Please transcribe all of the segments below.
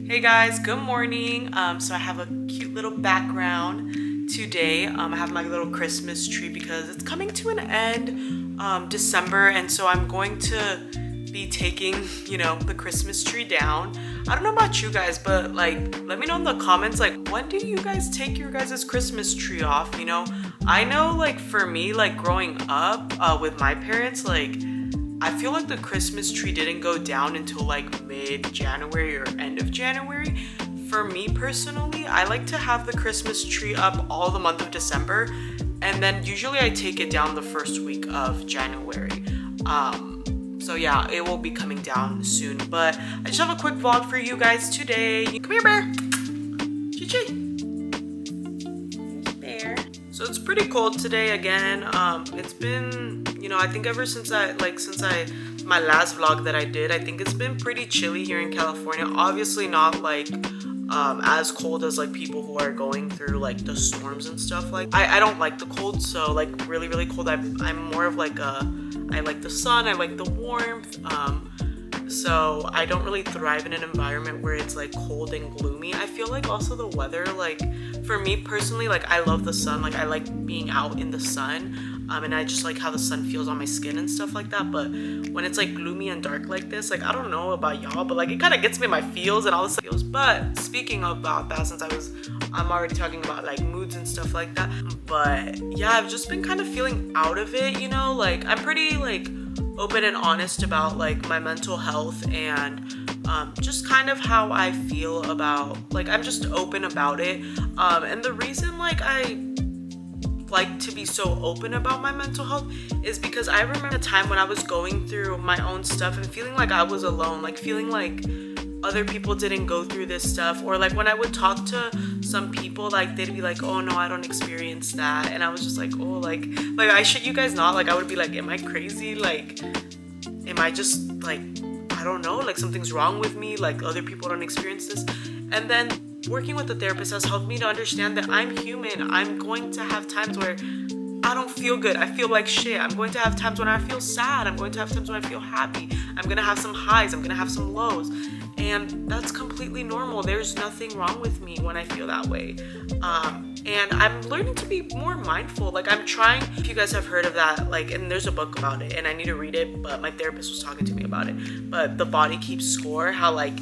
Hey guys, good morning. So I have a cute little background today. I have my little Christmas tree because it's coming to an end, December, and so I'm going to be taking, the Christmas tree down. I don't know about you guys, but like, let me know in the comments, like, when do you guys take your guys' Christmas tree off? I know, like, for me, like, growing up with my parents, like, I feel like the Christmas tree didn't go down until like mid-January or end of January. For me personally, I like to have the Christmas tree up all the month of December, and then usually I take it down the first week of January. So yeah, it will be coming down soon, but I just have a quick vlog for you guys today. Come here, bear. Chi-chi. Bear. So it's pretty cold today again. It's been, I think ever since my last vlog that I did, I think it's been pretty chilly here in California. Obviously not like as cold as like people who are going through like the storms and stuff. Like I don't like the cold, so like really really cold. I'm more of like I like the sun, I like the warmth. So I don't really thrive in an environment where it's like cold and gloomy. I feel like also the weather, like for me personally, like I love the sun, like I like being out in the sun. And I just like how the sun feels on my skin and stuff like that. But when it's like gloomy and dark like this, like I don't know about y'all, but like it kind of gets me in my feels and all this feels. But speaking about that, since I'm already talking about like moods and stuff like that. But yeah, I've just been kind of feeling out of it, like I'm pretty like open and honest about like my mental health and just kind of how I feel about, like I'm just open about it. And the reason like I like to be so open about my mental health is because I remember a time when I was going through my own stuff and feeling like I was alone, like feeling like other people didn't go through this stuff, or like when I would talk to some people, like they'd be like, oh no, I don't experience that, and I was just like, oh, like I shit you guys not, like I would be like, am I crazy, like am I just like, I don't know, like something's wrong with me, like other people don't experience this. And then working with a therapist has helped me to understand that I'm human. I'm going to have times where I don't feel good. I feel like shit. I'm going to have times when I feel sad. I'm going to have times when I feel happy. I'm going to have some highs. I'm going to have some lows. And that's completely normal. There's nothing wrong with me when I feel that way. And I'm learning to be more mindful. Like I'm trying, if you guys have heard of that, like, and there's a book about it and I need to read it, but my therapist was talking to me about it. But The Body Keeps Score, how like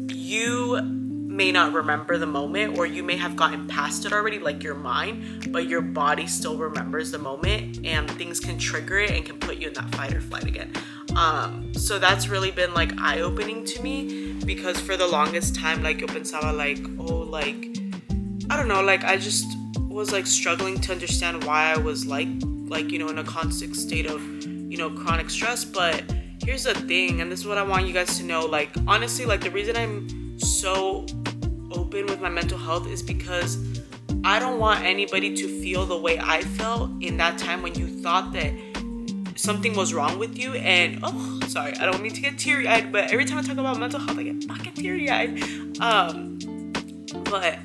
you may not remember the moment, or you may have gotten past it already, like your mind, but your body still remembers the moment, and things can trigger it and can put you in that fight or flight again. So that's really been like eye-opening to me, because for the longest time, like yo pensaba like, oh, like I don't know, like I just was like struggling to understand why I was like in a constant state of chronic stress. But here's the thing, and this is what I want you guys to know, like honestly, like the reason I'm so open with my mental health is because I don't want anybody to feel the way I felt in that time when you thought that something was wrong with you. And oh, sorry, I don't mean to get teary-eyed, but every time I talk about mental health I get fucking teary-eyed. But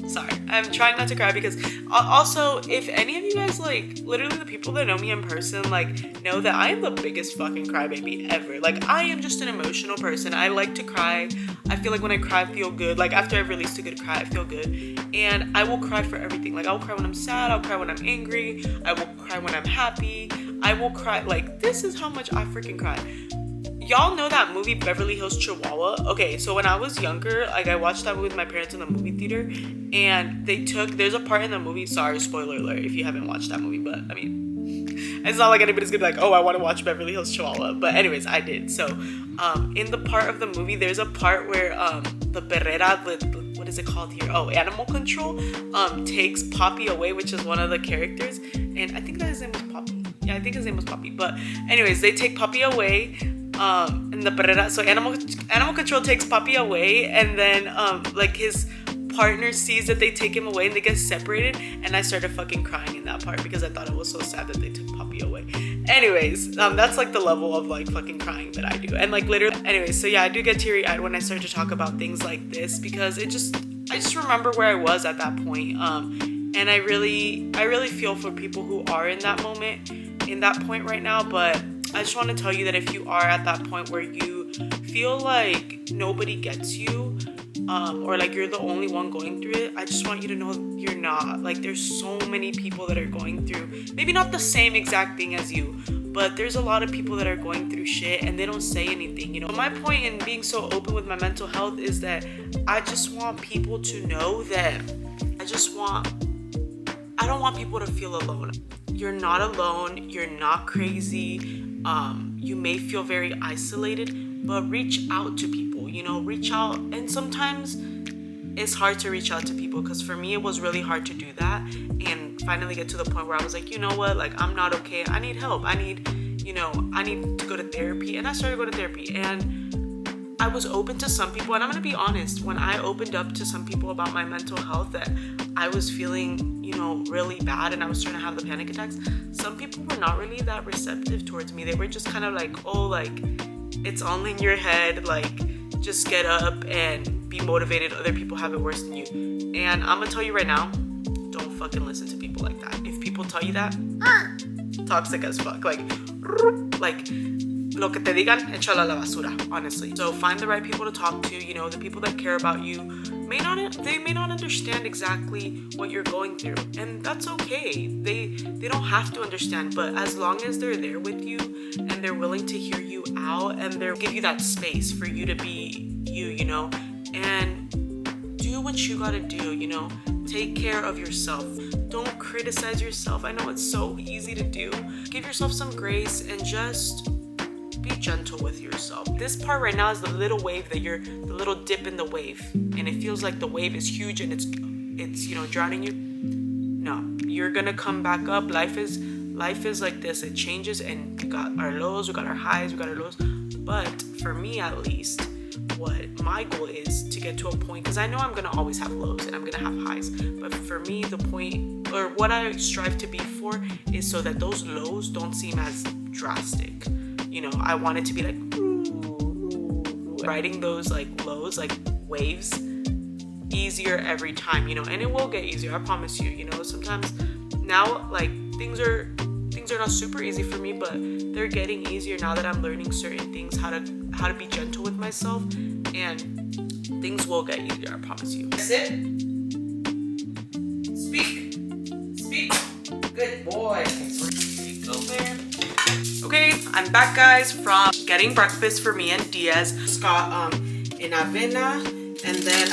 sorry, I'm trying not to cry, because also, if any of you guys, like literally the people that know me in person, like know that I am the biggest fucking crybaby ever. Like I am just an emotional person. I like to cry. I feel like when I cry I feel good. Like after I've released a good cry I feel good, and I will cry for everything. Like I will cry when I'm sad, I'll cry when I'm angry, I will cry when I'm happy, I will cry, like this is how much I freaking cry. Y'all know that movie Beverly Hills Chihuahua? Okay, so when I was younger, like I watched that movie with my parents in the movie theater, and there's a part in the movie, sorry, spoiler alert if you haven't watched that movie, but I mean, it's not like anybody's gonna be like, oh, I want to watch Beverly Hills Chihuahua, but anyways, I did. So, in the part of the movie, there's a part where the perrera, what is it called here? Oh, Animal Control, takes Poppy away, which is one of the characters, and I think that his name was Poppy. Yeah, I think his name was Poppy, but anyways, they take Poppy away. In the perrera, so animal control takes Poppy away, and then like his partner sees that they take him away and they get separated, and I started fucking crying in that part because I thought it was so sad that they took Poppy away. Anyways, that's like the level of like fucking crying that I do, and like literally, anyways, so yeah, I do get teary-eyed when I start to talk about things like this, because I just remember where I was at that point, and I really feel for people who are in that moment, in that point right now. But I just want to tell you that if you are at that point where you feel like nobody gets you, or like you're the only one going through it, I just want you to know you're not. Like, there's so many people that are going through maybe not the same exact thing as you, but there's a lot of people that are going through shit and they don't say anything, you know. My point in being so open with my mental health is that I just want people to know that I don't want people to feel alone. You're not alone, you're not crazy. You may feel very isolated, but reach out to people, you know, reach out. And sometimes it's hard to reach out to people, because for me it was really hard to do that and finally get to the point where I was like, you know what, like, I'm not okay, I need help, I need to go to therapy. And I started going to therapy, and I was open to some people. And I'm gonna be honest, when I opened up to some people about my mental health, that I was feeling, you know, really bad and I was starting to have the panic attacks, some people were not really that receptive towards me. They were just kind of like, oh, like, it's all in your head, like, just get up and be motivated, other people have it worse than you. And I'm gonna tell you right now, don't fucking listen to people like that. If people tell you that, toxic as fuck. Like lo que te digan, échalo a la basura, honestly. So find the right people to talk to, you know, the people that care about you. May not understand exactly what you're going through, and that's okay. They don't have to understand, but as long as they're there with you and they're willing to hear you out and they'll give you that space for you to be you, you know, and do what you gotta do, you know. Take care of yourself. Don't criticize yourself. I know it's so easy to do. Give yourself some grace and just be gentle with yourself. This part right now is the little wave that the little dip in the wave, and it feels like the wave is huge and it's you know, drowning you. No, you're gonna come back up. Life is like this. It changes, and we got our lows, we got our highs, we got our lows. But for me, at least, what my goal is to get to a point, because I know I'm gonna always have lows and I'm gonna have highs, but for me, the point, or what I strive to be for, is so that those lows don't seem as drastic. You know, I want it to be like riding those like lows, like waves, easier every time, you know. And it will get easier, I promise you. You know, sometimes now, like, things are not super easy for me, but they're getting easier now that I'm learning certain things, how to be gentle with myself, and things will get easier, I promise you. Sit. Speak. Good boy. Speak over. Okay, I'm back, guys, from getting breakfast for me and Diaz. Just got an avena, and then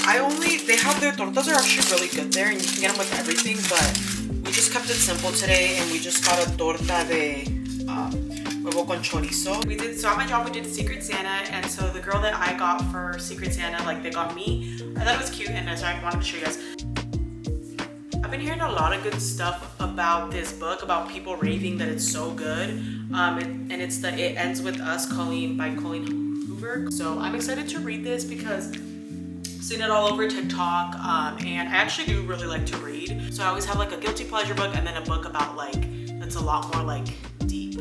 they have their tortas are actually really good there, and you can get them with everything, but we just kept it simple today, and we just got a torta de huevo con chorizo. So at my job, we did Secret Santa, and so the girl that I got for Secret Santa, like, they got me. I thought it was cute, and so I wanted to show you guys. I've been hearing a lot of good stuff about this book, about people raving that it's so good. And it's It Ends With Us by Colleen Hoover. So I'm excited to read this because I've seen it all over TikTok, and I actually do really like to read. So I always have like a guilty pleasure book and then a book about like that's a lot more like deep.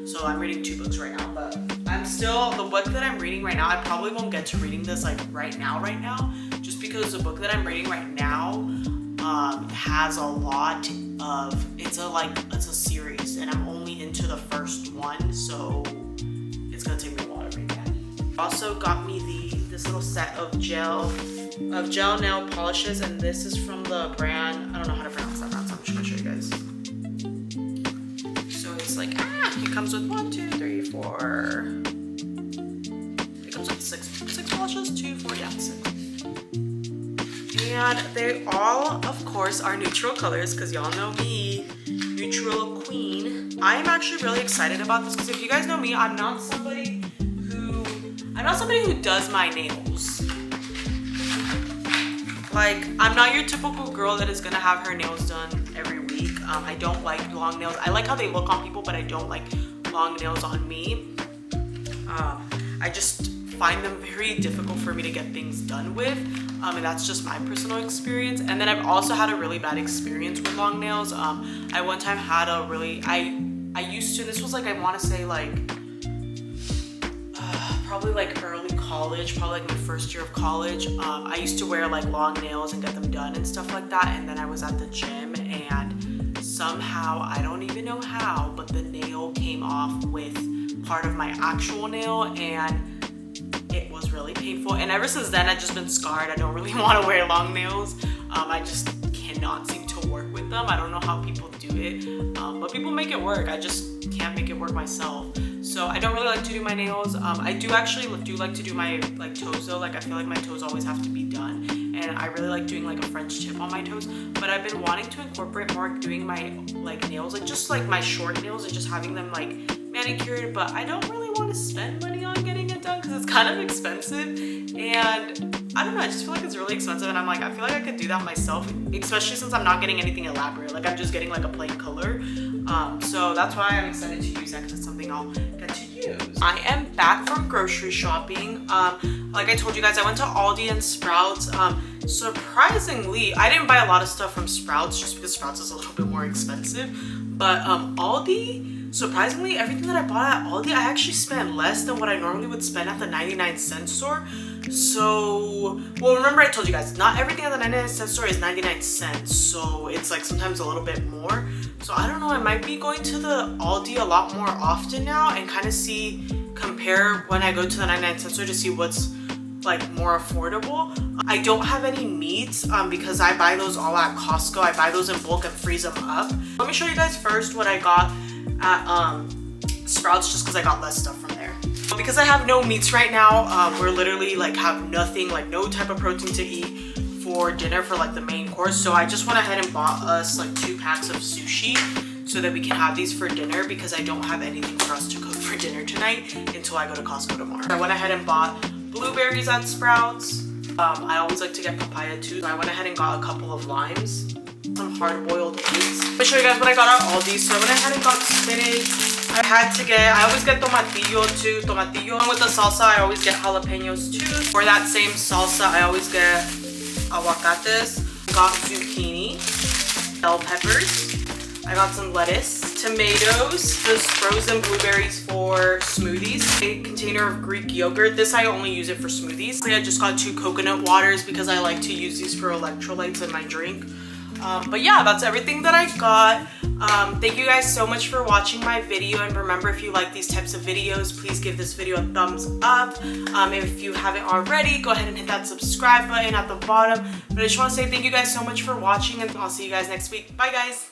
So I'm reading 2 books right now, but the book that I'm reading right now, I probably won't get to reading this like right now, just because the book that I'm reading right now has a lot of, it's a series, and I'm only into the first one, so it's gonna take me a while to read that. Also got me this little set of gel nail polishes, and this is from the brand, I don't know how to pronounce that brand, so I'm just gonna show you guys. So it's like, it comes with 1, 2, 3, 4. It comes with 6 polishes, 2, 4, yeah, 6. And they all, of course, are neutral colors, because y'all know me, neutral queen. I am actually really excited about this, because if you guys know me, I'm not somebody who does my nails. Like, I'm not your typical girl that is gonna have her nails done every week. I don't like long nails. I like how they look on people, but I don't like long nails on me. I just find them very difficult for me to get things done with. And that's just my personal experience. And then I've also had a really bad experience with long nails. I one time had I used to, this was like, I want to say like, probably like early college, probably like my first year of college. I used to wear like long nails and get them done and stuff like that. And then I was at the gym, and somehow, I don't even know how, but the nail came off with part of my actual nail, and it was really painful. And ever since then, I've just been scarred. I don't really want to wear long nails. I just cannot seem to work with them. I don't know how people do it, but people make it work. I just can't make it work myself. So I don't really like to do my nails. I do actually like to do my like toes though. Like I feel like my toes always have to be done, and I really like doing like a French tip on my toes. But I've been wanting to incorporate more doing my like nails, like just like my short nails and just having them like manicured. But I don't really want to spend money on getting it done because it's kind of expensive, and I don't know, I just feel like it's really expensive, and I'm like, I feel like I could do that myself, especially since I'm not getting anything elaborate. Like I'm just getting like a plain color. So that's why I'm excited to use that because it's something I'll get to use. I am back from grocery shopping. Like I told you guys, I went to Aldi and Sprouts. Surprisingly, I didn't buy a lot of stuff from Sprouts just because Sprouts is a little bit more expensive. But Aldi, surprisingly, everything that I bought at Aldi, I actually spent less than what I normally would spend at the 99-cent store. So, well, remember I told you guys, not everything at the 99-cent store is 99 cents. So it's like sometimes a little bit more. So I don't know, I might be going to the Aldi a lot more often now and kind of compare when I go to the 99-cent store to see what's like more affordable. I don't have any meats because I buy those all at Costco. I buy those in bulk and freeze them up. Let me show you guys first what I got at Sprouts just because I got less stuff from there. Because I have no meats right now, we're literally like have nothing, like no type of protein to eat for dinner for like the main course. So I just went ahead and bought us like 2 packs of sushi so that we can have these for dinner because I don't have anything for us to cook for dinner tonight until I go to Costco tomorrow. I went ahead and bought blueberries at Sprouts. I always like to get papaya too. So I went ahead and got a couple of limes, some hard-boiled eggs. Let me show you guys what I got at Aldi. So I went ahead and got spinach. I always get tomatillo too. Tomatillo. And with the salsa, I always get jalapenos too. For that same salsa, I always get aguacates. Got zucchini, bell peppers. I got some lettuce, tomatoes, those frozen blueberries for smoothies, a container of Greek yogurt. This I only use it for smoothies. I just got 2 coconut waters because I like to use these for electrolytes in my drink. But yeah, that's everything that I got. Thank you guys so much for watching my video, and remember, if you like these types of videos, please give this video a thumbs up. If you haven't already, go ahead and hit that subscribe button at the bottom. But I just want to say thank you guys so much for watching, and I'll see you guys next week. Bye guys.